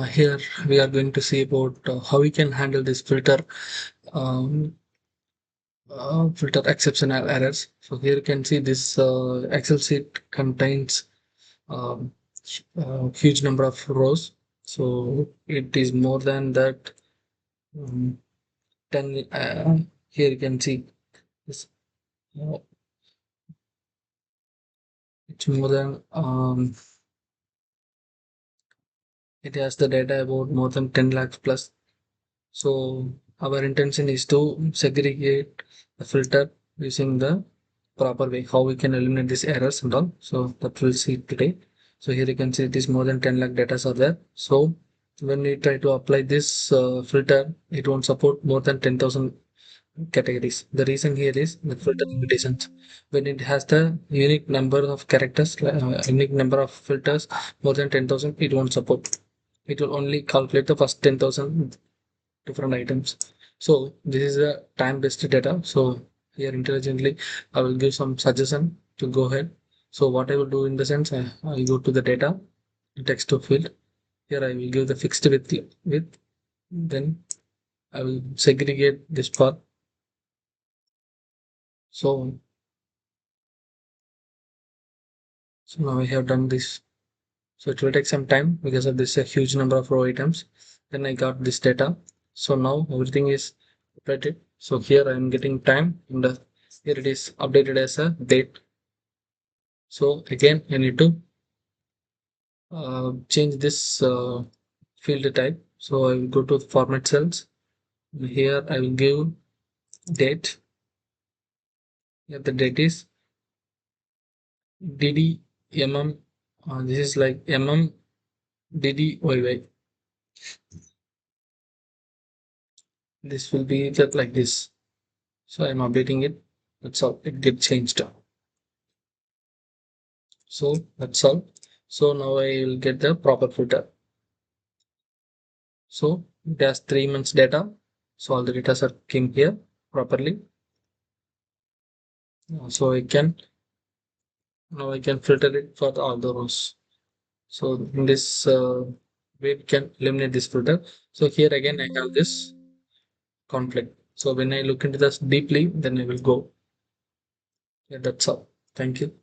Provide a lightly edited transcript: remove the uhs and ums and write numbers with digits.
Here we are going to see about how we can handle this um, filter exceptional errors. So here you can see this Excel sheet contains um, huge number of rows. So it is more than that. um, 10. Here you can see this. uh, it's more than it has the data about more than 10 lakhs plus. So our intention is to segregate the filter using the proper way, how we can eliminate these errors and all. So that we'll see today. So here you can see it is more than 10 lakh data are there. So when we try to apply this filter, it won't support more than 10,000 categories. The reason here is the filter limitations. When it has the unique number of characters, unique number of filters more than 10,000, it won't support. It will only calculate the first 10,000 different items. So this is a time-based data. So here intelligently, I will give some suggestion to go ahead. So what I will do in the sense, I go to the data, text to field. Here I will give the fixed width. Then I will segregate this part. So so now I have done this. So it will take some time because of this a huge number of row items. Then I got this data. So now everything is updated. So here I am getting time and here it is updated as a date. So again, I need to change this field type. So I will go to format cells. Here I will give date. Here the date is DD this is like DDYY. This will be just like this. So I'm updating it. That's all. It get changed. So that's all. So now I will get the proper filter. So it has 3 months data. So all the data are came here properly. So I can now I can filter it for all the rows. So in this way we can eliminate this filter. So here again I have this conflict. So when I look into this deeply, then I will go. Yeah, that's all. Thank you.